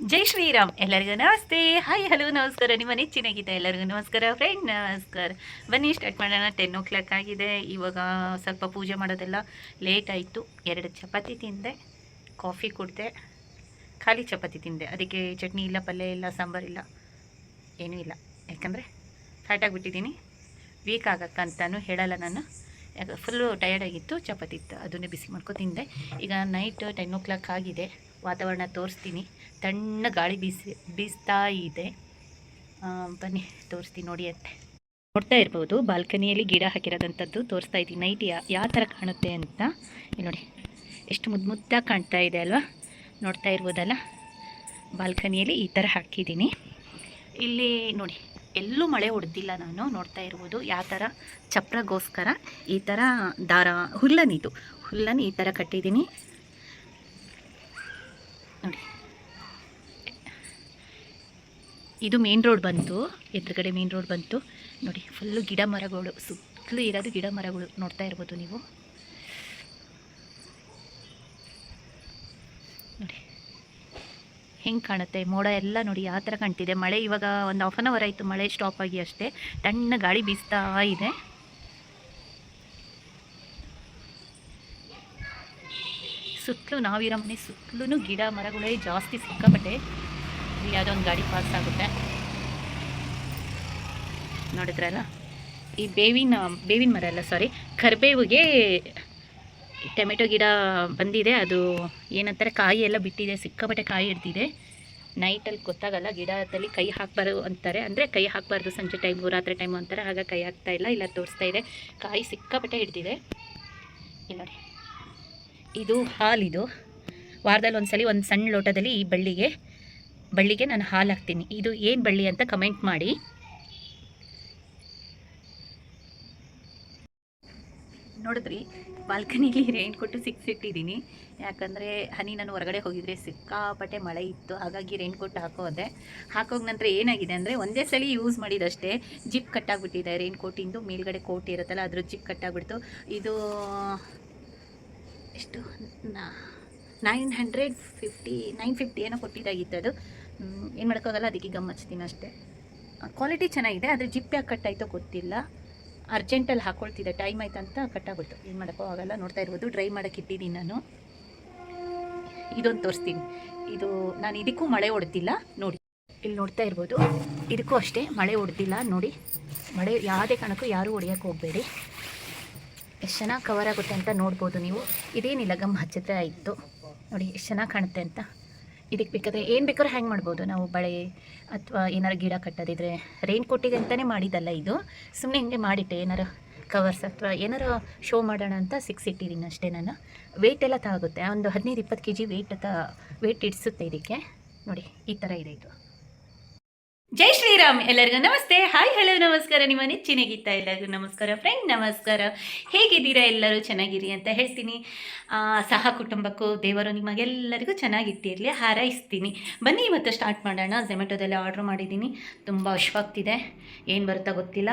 ಜೈ ಶ್ರೀರಾಮ್. ಎಲ್ಲರಿಗೂ ನಮಸ್ತೆ, hi, hello, ನಮಸ್ಕಾರ. ನಿಮ್ಮ ನೆಚ್ಚಿನ ಗೀತೆ ಎಲ್ಲರಿಗೂ ನಮಸ್ಕಾರ ಫ್ರೆಂಡ್, ನಮಸ್ಕಾರ. ಬನ್ನಿ ಸ್ಟಾರ್ಟ್ ಮಾಡೋಣ. 10 o'clock ಆಗಿದೆ. ಇವಾಗ ಸ್ವಲ್ಪ ಪೂಜೆ ಮಾಡೋದೆಲ್ಲ ಲೇಟ್ ಆಯಿತು. 2 ಚಪಾತಿ ತಿಂದೆ, ಕಾಫಿ ಕುಡಿದೆ, ಖಾಲಿ ಚಪಾತಿ ತಿಂದೆ. ಅದಕ್ಕೆ ಚಟ್ನಿ ಇಲ್ಲ, ಪಲ್ಯ ಇಲ್ಲ, ಸಾಂಬಾರಿಲ್ಲ, ಏನೂ ಇಲ್ಲ. ಯಾಕಂದರೆ ಫ್ಯಾಟ್ ಆಗಿಬಿಟ್ಟಿದ್ದೀನಿ. ವೀಕ್ ಆಗಕ್ಕಂತನೂ ಹೇಳಲ್ಲ ನಾನು, ಯಾಕೆ ಫುಲ್ಲು ಟಯರ್ಡ್ ಆಗಿತ್ತು. ಚಪಾತಿ ಇತ್ತು, ಅದನ್ನೇ ಬಿಸಿ ಮಾಡ್ಕೊ ತಿಂದೆ. ಈಗ ನೈಟ್ 10 o'clock ಆಗಿದೆ. ವಾತಾವರಣ ತೋರಿಸ್ತೀನಿ. ತಣ್ಣ ಗಾಳಿ ಬೀಸ್ತಾ ಇದೆ. ಬನ್ನಿ ತೋರಿಸ್ತೀನಿ ನೋಡಿ ಅಂತೆ. ನೋಡ್ತಾ ಇರ್ಬೋದು, ಬಾಲ್ಕನಿಯಲ್ಲಿ ಗಿಡ ಹಾಕಿರೋದಂಥದ್ದು ತೋರಿಸ್ತಾ ಇದ್ದೀನಿ. ನೈಟ್ ಯಾವ ಥರ ಕಾಣುತ್ತೆ ಅಂತ ಇಲ್ಲಿ ನೋಡಿ. ಎಷ್ಟು ಮುದ್ದಾಗಿ ಕಾಣ್ತಾ ಇದೆ ಅಲ್ವಾ? ನೋಡ್ತಾ ಇರ್ಬೋದಲ್ಲ, ಬಾಲ್ಕನಿಯಲ್ಲಿ ಈ ಥರ ಹಾಕಿದ್ದೀನಿ. ಇಲ್ಲಿ ನೋಡಿ, ಎಲ್ಲೂ ಮಳೆ ಹೊಡೆದಿಲ್ಲ. ನಾನು ನೋಡ್ತಾ ಇರ್ಬೋದು ಯಾವ ಥರ ಚಪ್ರಗೋಸ್ಕರ ಈ ಥರ ದಾರ, ಹುಲ್ಲನ್ನು ಈ ಥರ ಕಟ್ಟಿದ್ದೀನಿ ನೋಡಿ. ಇದು ಮೇನ್ ರೋಡ್ ಬಂತು, ಎದುರುಗಡೆ ಮೇನ್ ರೋಡ್ ಬಂತು ನೋಡಿ. ಫುಲ್ಲು ಗಿಡ ಮರಗಳು, ಸುತ್ತಲೂ ಇರೋದು ಗಿಡ ಮರಗಳು ನೋಡ್ತಾ ಇರ್ಬೋದು ನೀವು ನೋಡಿ ಹೆಂಗೆ ಕಾಣುತ್ತೆ. ಮೋಡ ಎಲ್ಲ ನೋಡಿ ಯಾವ ಥರ ಕಾಣ್ತಿದೆ. ಮಳೆ ಇವಾಗ ಒಂದು 1/2 hour ಆಯಿತು ಮಳೆ ಸ್ಟಾಪ್ ಆಗಿ ಅಷ್ಟೇ. ತಣ್ಣ ಗಾಳಿ ಬೀಸ್ತಾ ಇದೆ. ಸುತ್ತಲೂ ನಾವಿರೋ ಮನೆ ಸುತ್ತಲೂ ಗಿಡ ಮರಗಳೇ ಜಾಸ್ತಿ, ಸಿಕ್ಕಾಪಟ್ಟೆ. ಯಾವುದೋ ಒಂದು ಗಾಡಿ ಪಾಸ್ ಆಗುತ್ತೆ ನೋಡಿದ್ರಲ್ಲ. ಈ ಬೇವಿನ ಮರ ಅಲ್ಲ, ಸಾರಿ, ಕರಿಬೇವಿಗೆ ಟೊಮೆಟೊ ಗಿಡ ಬಂದಿದೆ. ಅದು ಏನಂತಾರೆ, ಕಾಯಿ ಎಲ್ಲ ಬಿಟ್ಟಿದೆ, ಸಿಕ್ಕಾಪಟ್ಟೆ ಕಾಯಿ ಹಿಡ್ದಿದೆ. ನೈಟಲ್ಲಿ ಗೊತ್ತಾಗಲ್ಲ, ಗಿಡದಲ್ಲಿ ಕೈ ಹಾಕಬಾರ್ದು ಅಂತಾರೆ. ಅಂದರೆ ಕೈ ಹಾಕಬಾರ್ದು ಸಂಜೆ ಟೈಮು, ರಾತ್ರಿ ಟೈಮು ಅಂತಾರೆ. ಆಗ ಕೈ ಹಾಕ್ತಾಯಿಲ್ಲ, ಇಲ್ಲ ತೋರಿಸ್ತಾ ಇದೆ. ಕಾಯಿ ಸಿಕ್ಕಾಪಟ್ಟೆ ಹಿಡ್ದಿದೆ. ಇಲ್ಲ ನೋಡಿ, ಇದು ಹಾಲಿದು. ವಾರದಲ್ಲಿ ಒಂದ್ಸಲಿ ಒಂದು ಸಣ್ಣ ಲೋಟದಲ್ಲಿ ಈ ಬಳ್ಳಿಗೆ ನಾನು ಹಾಲು ಹಾಕ್ತೀನಿ. ಇದು ಏನು ಬಳ್ಳಿ ಅಂತ ಕಮೆಂಟ್ ಮಾಡಿ. ನೋಡಿದ್ರಿ, ಬಾಲ್ಕನಿಲಿ ರೇನ್ ಕೊಟ್ಟು ಸಿಕ್ಸಿಟ್ಟಿದ್ದೀನಿ. ಯಾಕಂದರೆ ನಾನು ಹೊರಗಡೆ ಹೋಗಿದ್ರೆ ಸಿಕ್ಕಾಪಟ್ಟೆ ಮಳೆ ಇತ್ತು, ಹಾಗಾಗಿ ರೇನ್ ಕೋಟ್ ಹಾಕೋಗ ನಂತರ ಏನಾಗಿದೆ ಅಂದರೆ, ಒಂದೇ ಸಲ ಯೂಸ್ ಮಾಡಿದಷ್ಟೇ ಜಿಪ್ ಕಟ್ಟಾಗ್ಬಿಟ್ಟಿದೆ. ರೇನ್ ಕೋಟಿಂದು ಮೇಲ್ಗಡೆ ಕೋಟ್ ಇರುತ್ತಲ್ಲ, ಅದ್ರ ಜಿಪ್ ಕಟ್ಟಾಗ್ಬಿಡ್ತು. ಇದು ಎಷ್ಟು 950 ಏನೋ ಕೊಟ್ಟಿದ್ದಾಗಿತ್ತು. ಅದು ಏನು ಮಾಡೋಕ್ಕಾಗಲ್ಲ, ಅದಕ್ಕೆ ಗಮ್ ಹಚ್ತೀನಿ ಅಷ್ಟೇ. ಕ್ವಾಲಿಟಿ ಚೆನ್ನಾಗಿದೆ, ಆದರೆ ಜಿಪ್ ಯಾಕೆ ಕಟ್ಟಾಯಿತೋ ಗೊತ್ತಿಲ್ಲ. ಅರ್ಜೆಂಟಲ್ಲಿ ಹಾಕ್ಕೊಳ್ತಿದ್ದೆ, ಟೈಮ್ ಆಯ್ತು ಅಂತ ಕಟ್ಟಾಗ್ಬಿಡ್ತು. ಏನು ಮಾಡೋಕ್ಕೋ ಆಗಲ್ಲ. ನೋಡ್ತಾ ಇರ್ಬೋದು, ಡ್ರೈ ಮಾಡೋಕ್ಕೆ ಇಟ್ಟಿದ್ದೀನಿ ನಾನು. ಇದೊಂದು ತೋರಿಸ್ತೀನಿ. ಇದು ನಾನು ಇದಕ್ಕೂ ಮಳೆ ಹೊಡೆದಿಲ್ಲ ನೋಡಿ. ಇಲ್ಲಿ ನೋಡ್ತಾ ಇರ್ಬೋದು, ಇದಕ್ಕೂ ಅಷ್ಟೇ ಮಳೆ ಹೊಡೆದಿಲ್ಲ ನೋಡಿ. ಮಳೆ ಯಾವುದೇ ಕಾರಣಕ್ಕೂ ಯಾರೂ ಹೊಡೆಯೋಕ್ಕೆ ಹೋಗಬೇಡಿ. ಎಷ್ಟು ಚೆನ್ನಾಗಿ ಕವರ್ ಆಗುತ್ತೆ ಅಂತ ನೋಡ್ಬೋದು ನೀವು. ಇದೇನಿಲ್ಲ, ಗಮ್ ಹಚ್ಚಿದ್ರೆ ಆಯಿತು ನೋಡಿ, ಎಷ್ಟು ಚೆನ್ನಾಗಿ ಕಾಣುತ್ತೆ ಅಂತ. ಇದಕ್ಕೆ ಬೇಕಾದರೆ ಏನು ಬೇಕಾದ್ರೂ ಹ್ಯಾಂಗ್ ಮಾಡ್ಬೋದು ನಾವು, ಬಳೆ ಅಥವಾ ಏನಾರು ಗಿಡ ಕಟ್ಟೋದಿದ್ರೆ. ರೇನ್ ಕೋಟಿಗೆ ಅಂತಲೇ ಮಾಡಿದ್ದಲ್ಲ ಇದು, ಸುಮ್ಮನೆ ಹಿಂಗೆ ಮಾಡಿಟ್ಟೆ. ಏನಾರು ಕವರ್ಸ್ ಅಥವಾ ಏನಾರು ಶೋ ಮಾಡೋಣ ಅಂತ ಸಿಕ್ಸಿಟ್ಟಿದ್ದೀನಿ ಅಷ್ಟೇ ನಾನು. ವೆಯ್ಟ್ ಎಲ್ಲ ತಾಗುತ್ತೆ, ಒಂದು 15-20 kg ವೆಯ್ಟ್ ಇಡಿಸುತ್ತೆ ಇದಕ್ಕೆ ನೋಡಿ. ಈ ಥರ ಇದೆ ಇದು. ಜೈ ಶ್ರೀರಾಮ್. ಎಲ್ಲರಿಗೂ ನಮಸ್ತೆ, ಹಾಯ್, ಹಲೋ, ನಮಸ್ಕಾರ. ನಿಮ್ಮ ನೆಚ್ಚಿನ ಗೀತಾ ಎಲ್ಲರಿಗೂ ನಮಸ್ಕಾರ ಫ್ರೆಂಡ್, ನಮಸ್ಕಾರ. ಹೇಗಿದ್ದೀರಾ? ಎಲ್ಲರೂ ಚೆನ್ನಾಗಿರಿ ಅಂತ ಹೇಳ್ತೀನಿ. ಸಹ ಕುಟುಂಬಕ್ಕೂ ದೇವರು ನಿಮಗೆಲ್ಲರಿಗೂ ಚೆನ್ನಾಗಿಟ್ಟಿರಲಿ ಹಾರೈಸ್ತೀನಿ. ಬನ್ನಿ ಇವತ್ತು ಸ್ಟಾರ್ಟ್ ಮಾಡೋಣ. ಝೊಮ್ಯಾಟೊದಲ್ಲಿ ಆರ್ಡ್ರ್ ಮಾಡಿದ್ದೀನಿ. ತುಂಬ ಹಶ್ವಾಗ್ತಿದೆ, ಏನು ಬರುತ್ತಾ ಗೊತ್ತಿಲ್ಲ.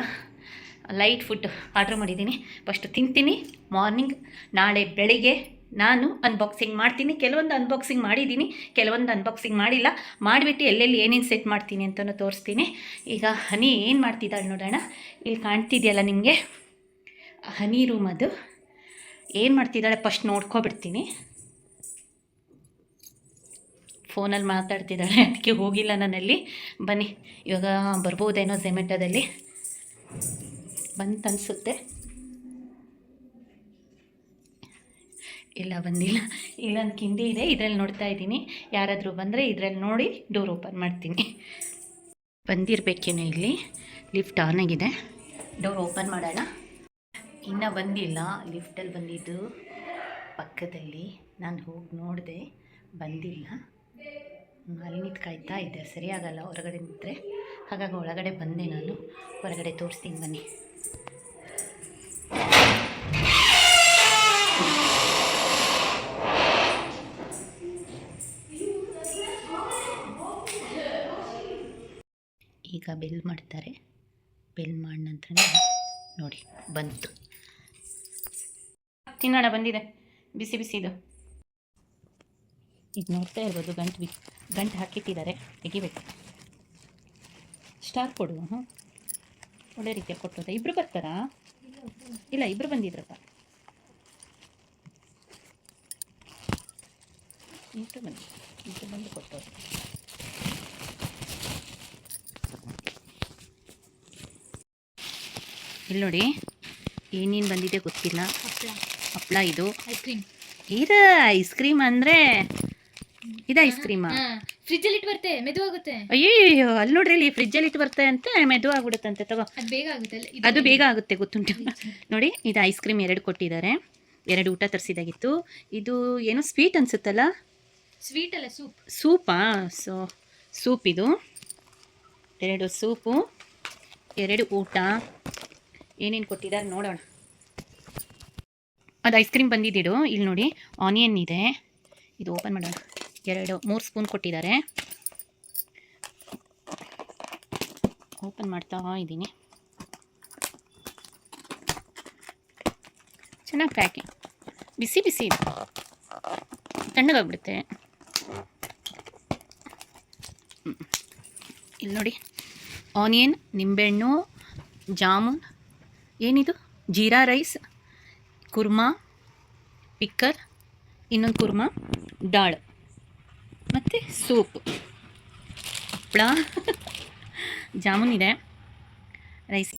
ಲೈಟ್ ಫುಡ್ ಆರ್ಡ್ರ್ ಮಾಡಿದ್ದೀನಿ. ಫಸ್ಟು ತಿಂತೀನಿ ಮಾರ್ನಿಂಗ್. ನಾಳೆ ಬೆಳಿಗ್ಗೆ ನಾನು ಅನ್ಬಾಕ್ಸಿಂಗ್ ಮಾಡ್ತೀನಿ. ಕೆಲವೊಂದು ಅನ್ಬಾಕ್ಸಿಂಗ್ ಮಾಡಿದ್ದೀನಿ, ಕೆಲವೊಂದು ಅನ್ಬಾಕ್ಸಿಂಗ್ ಮಾಡಿಲ್ಲ. ಮಾಡಿಬಿಟ್ಟು ಎಲ್ಲೆಲ್ಲಿ ಏನೇನು ಸೆಟ್ ಮಾಡ್ತೀನಿ ಅಂತಲೂ ತೋರಿಸ್ತೀನಿ. ಈಗ ಹನಿ ಏನು ಮಾಡ್ತಿದ್ದಾಳೆ ನೋಡೋಣ. ಇಲ್ಲಿ ಕಾಣ್ತಿದೆಯಲ್ಲ ನಿಮಗೆ, ಹನಿ ರೂಮ್ ಅದು. ಏನು ಮಾಡ್ತಿದ್ದಾಳೆ ಫಸ್ಟ್ ನೋಡ್ಕೊಬಿಡ್ತೀನಿ. ಫೋನಲ್ಲಿ ಮಾತಾಡ್ತಿದ್ದಾಳೆ, ಅದಕ್ಕೆ ಹೋಗಿಲ್ಲ ನಾನಲ್ಲಿ. ಬನ್ನಿ, ಇವಾಗ ಬರ್ಬೋದೇನೋ ಝೊಮ್ಯಾಟೊದಲ್ಲಿ ಬಂತನ್ಸುತ್ತೆ. ಇಲ್ಲ, ಬಂದಿಲ್ಲ. ಇಲ್ಲೊಂದು ಕಿಂಡಿ ಇದೆ, ಇದರಲ್ಲಿ ನೋಡ್ತಾ ಇದ್ದೀನಿ. ಯಾರಾದರೂ ಬಂದರೆ ಇದರಲ್ಲಿ ನೋಡಿ ಡೋರ್ ಓಪನ್ ಮಾಡ್ತೀನಿ. ಬಂದಿರಬೇಕೇನೋ. ಇಲ್ಲಿ ಲಿಫ್ಟ್ ಆನ್ ಆಗಿದೆ, ಡೋರ್ ಓಪನ್ ಮಾಡೋಣ. ಇನ್ನೂ ಬಂದಿಲ್ಲ. ಲಿಫ್ಟಲ್ಲಿ ಬಂದಿದ್ದು ಪಕ್ಕದಲ್ಲಿ, ನಾನು ಹೋಗಿ ನೋಡಿದೆ, ಬಂದಿಲ್ಲ. ಅಲ್ಲಿ ನಿಂತು ಕಾಯ್ತಾ ಇದ್ದೆ, ಸರಿಯಾಗಲ್ಲ ಹೊರಗಡೆ ನಿಂತರೆ. ಹಾಗಾಗಿ ಒಳಗಡೆ ಬಂದೆ ನಾನು. ಹೊರಗಡೆ ತೋರಿಸ್ತೀನಿ ಬನ್ನಿ. ಈಗ ಬೆಲ್ ಮಾಡ್ತಾರೆ. ಬೆಲ್ ಮಾಡಿದ ನಂತರ ನೋಡಿ ಬಂತು. ತಿನ್ನೋಣ, ಬಂದಿದೆ ಬಿಸಿ ಬಿಸಿದು. ಇದು ನೋಡ್ತಾ ಇರ್ಬೋದು, ಗಂಟು ಹಾಕಿಟ್ಟಿದ್ದಾರೆ, ತೆಗಿಬೇಕು. ಸ್ಟಾರ್ ಕೊಡು. ಹಾಂ, ಒಳ್ಳೆ ರೀತಿಯಲ್ಲಿ ಕೊಟ್ಟೋದ. ಇಬ್ಬರು ಬರ್ತಾರಾ? ಇಲ್ಲ, ಇಬ್ಬರು ಬಂದಿದ್ರಪ್ಪ. ಇಬ್ಬರು ಬಂದು ಕೊಟ್ಟೋದು. ಇಲ್ಲಿ ನೋಡಿ, ಏನೇನು ಬಂದಿದೆ ಗೊತ್ತಿಲ್ಲ. ಹಪ್ಪಳ, ಇದು ಐಸ್ ಕ್ರೀಮ್. ಇದು ಐಸ್ ಕ್ರೀಮ್ ಅಂದರೆ ಇದು ಐಸ್ ಕ್ರೀಮಾ? ಫ್ರಿಜ್ಜಲ್ಲಿ ಇಟ್ಟು ಬರುತ್ತೆ, ಮೆದುವಾಗುತ್ತೆ. ಅಯ್ಯೋ, ಅಲ್ಲಿ ನೋಡ್ರಿ, ಇಲ್ಲಿ ಫ್ರಿಜ್ಜಲ್ಲಿ ಇಟ್ಟು ಬರುತ್ತೆ ಅಂತ ಮೆದು ಆಗ್ಬಿಡುತ್ತಂತೆ. ತಗೋ, ಅದು ಬೇಗ ಆಗುತ್ತೆ. ಅದು ಬೇಗ ಆಗುತ್ತೆ, ಗೊತ್ತುಂಟು. ನೋಡಿ, ಇದು ಐಸ್ ಕ್ರೀಮ್ 2 ಕೊಟ್ಟಿದ್ದಾರೆ. 2 ಊಟ ತರಿಸಿದಾಗಿತ್ತು. ಇದು ಏನೋ ಸ್ವೀಟ್ ಅನ್ಸುತ್ತಲ್ಲ? ಸ್ವೀಟ್ ಅಲ್ಲ, ಸೂಪಾ? ಸೂಪ್ ಇದು. 2 ಸೂಪು, 2 ಊಟ. ಏನೇನು ಕೊಟ್ಟಿದ್ದಾರೆ ನೋಡೋಣ. ಅದು ಐಸ್ ಕ್ರೀಮ್ ಬಂದಿದ್ದಿಡು. ಇಲ್ಲಿ ನೋಡಿ, ಆನಿಯನ್ ಇದೆ. ಇದು ಓಪನ್ ಮಾಡೋಣ. 3 ಸ್ಪೂನ್ ಕೊಟ್ಟಿದ್ದಾರೆ. ಓಪನ್ ಮಾಡ್ತಾ ಇದ್ದೀನಿ. ಚೆನ್ನಾಗಿ ಪ್ಯಾಕಿಂಗ್, ಬಿಸಿ ಬಿಸಿ ಇದೆ, ತಣ್ಣಗಾಗ್ಬಿಡುತ್ತೆ. ಇಲ್ಲಿ ನೋಡಿ, ಆನಿಯನ್, ನಿಂಬೆಹಣ್ಣು, ಜಾಮೂನ್, ಏನಿದು ಜೀರಾ ರೈಸ್, ಕುರ್ಮಾ, ಪಿಕ್ಕರ್, ಇನ್ನೊಂದು ಕುರ್ಮಾ, ದಾಳ್ ಮತ್ತು ಸೂಪ್, ಹಪ್ಪಳ, ಜಾಮೂನ್ ಇದೆ, ರೈಸ್.